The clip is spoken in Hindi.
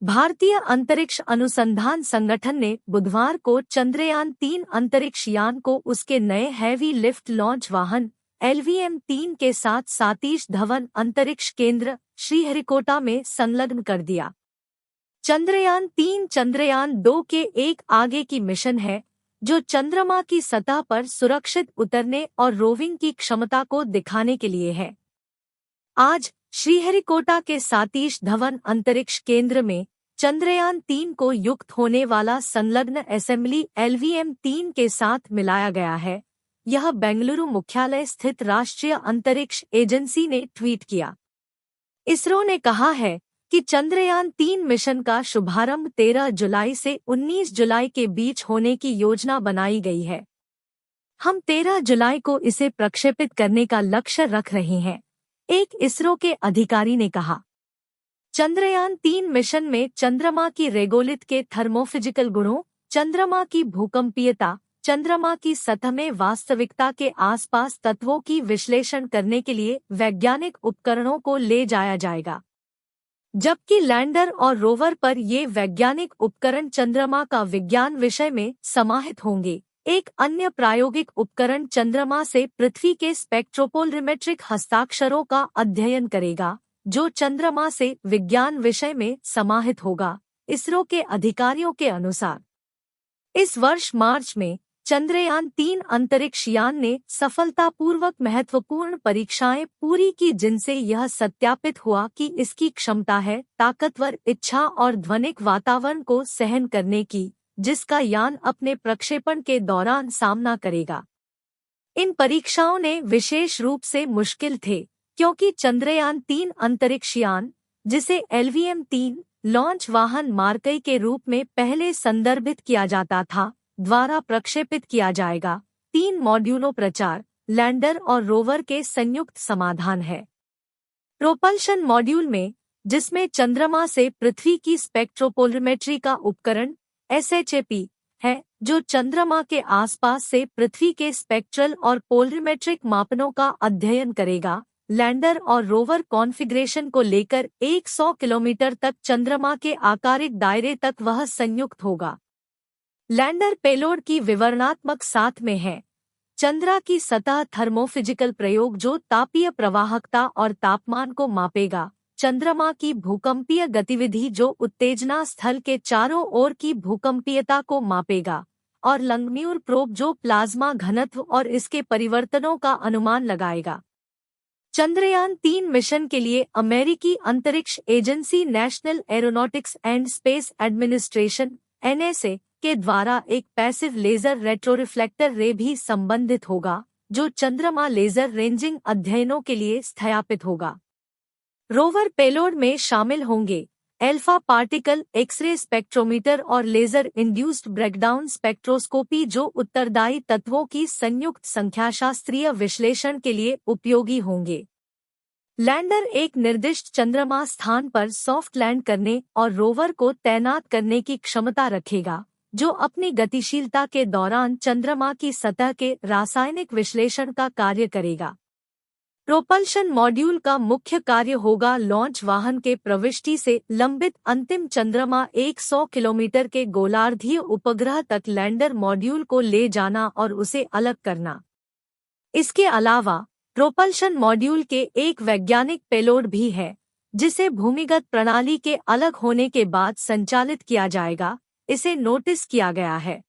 भारतीय अंतरिक्ष अनुसंधान संगठन ने बुधवार को चंद्रयान-3 अंतरिक्ष यान को उसके नए हैवी लिफ्ट लॉन्च वाहन LVM-3 के साथ सतीश धवन अंतरिक्ष केंद्र श्रीहरिकोटा में संलग्न कर दिया। चंद्रयान-3 चंद्रयान-2 के एक आगे की मिशन है, जो चंद्रमा की सतह पर सुरक्षित उतरने और रोविंग की क्षमता को दिखाने के लिए है। आज श्रीहरिकोटा के सतीश धवन अंतरिक्ष केंद्र में चंद्रयान-3 को युक्त होने वाला संलग्न असेंबली LVM-3 के साथ मिलाया गया है। यह बेंगलुरु मुख्यालय स्थित राष्ट्रीय अंतरिक्ष एजेंसी ने ट्वीट किया। इसरो ने कहा है कि चंद्रयान-3 मिशन का शुभारंभ 13 जुलाई से 19 जुलाई के बीच होने की योजना बनाई गई है। हम 13 जुलाई को इसे प्रक्षेपित करने का लक्ष्य रख रहे हैं, एक इसरो के अधिकारी ने कहा। चंद्रयान-3 मिशन में चंद्रमा की रेगोलिथ के थर्मोफिजिकल गुणों, चंद्रमा की भूकंपीयता, चंद्रमा की सतह में वास्तविकता के आसपास तत्वों की विश्लेषण करने के लिए वैज्ञानिक उपकरणों को ले जाया जाएगा, जबकि लैंडर और रोवर पर ये वैज्ञानिक उपकरण चंद्रमा का विज्ञान विषय में समाहित होंगे। एक अन्य प्रायोगिक उपकरण चंद्रमा से पृथ्वी के स्पेक्ट्रोपोलरिमेट्रिक हस्ताक्षरों का अध्ययन करेगा, जो चंद्रमा से विज्ञान विषय में समाहित होगा, इसरो के अधिकारियों के अनुसार। इस वर्ष मार्च में चंद्रयान-3 अंतरिक्ष यान ने सफलतापूर्वक महत्वपूर्ण परीक्षाएं पूरी की, जिनसे यह सत्यापित हुआ कि इसकी क्षमता है ताकतवर इच्छा और ध्वनिक वातावरण को सहन करने की, जिसका यान अपने प्रक्षेपण के दौरान सामना करेगा। इन परीक्षाओं ने विशेष रूप से मुश्किल थे, क्योंकि चंद्रयान-3 अंतरिक्ष यान, जिसे LVM-3 लॉन्च वाहन मार्कई के रूप में पहले संदर्भित किया जाता था, द्वारा प्रक्षेपित किया जाएगा। 3 मॉड्यूलों प्रचार, लैंडर और रोवर के संयुक्त समाधान है। प्रोपल्शन मॉड्यूल में, जिसमें चंद्रमा से पृथ्वी की स्पेक्ट्रोपोलरिमेट्री का उपकरण SHAP है, जो चंद्रमा के आसपास से पृथ्वी के स्पेक्ट्रल और पोलरिमेट्रिक मापनों का अध्ययन करेगा। लैंडर और रोवर कॉन्फ़िगरेशन को लेकर 100 किलोमीटर तक चंद्रमा के आकारिक दायरे तक वह संयुक्त होगा। लैंडर पेलोड की विवरणात्मक साथ में है। चंद्रमा की सतह थर्मोफिजिकल प्रयोग, जो तापीय प्रवाहकता और तापमान को मापेगा। चंद्रमा की भूकंपीय गतिविधि, जो उत्तेजना स्थल के चारों ओर की भूकंपीयता को मापेगा। और लंगम्यूर प्रोब, जो प्लाज्मा घनत्व और इसके परिवर्तनों का अनुमान लगाएगा। चंद्रयान-3 मिशन के लिए अमेरिकी अंतरिक्ष agency national aeronautics and space administration (NSA) के द्वारा एक पैसिव लेजर रेट्रोरिफ्लेक्टर रे भी संबंधित होगा, जो चंद्रमा लेजर रेंजिंग अध्ययनों के लिए स्थापित होगा। रोवर पेलोड में शामिल होंगे अल्फा पार्टिकल एक्स-रे स्पेक्ट्रोमीटर और लेजर इंड्यूस्ड ब्रेकडाउन स्पेक्ट्रोस्कोपी, जो उत्तरदायी तत्वों की संयुक्त संख्याशास्त्रीय विश्लेषण के लिए उपयोगी होंगे। लैंडर एक निर्दिष्ट चंद्रमा स्थान पर सॉफ्ट लैंड करने और रोवर को तैनात करने की क्षमता रखेगा, जो अपनी गतिशीलता के दौरान चंद्रमा की सतह के रासायनिक विश्लेषण का कार्य करेगा। प्रोपल्शन मॉड्यूल का मुख्य कार्य होगा लॉन्च वाहन के प्रविष्टि से लंबित अंतिम चंद्रमा 100 किलोमीटर के गोलार्धीय उपग्रह तक लैंडर मॉड्यूल को ले जाना और उसे अलग करना। इसके अलावा प्रोपल्शन मॉड्यूल के एक वैज्ञानिक पेलोड भी है, जिसे भूमिगत प्रणाली के अलग होने के बाद संचालित किया जाएगा। इसे नोटिस किया गया है।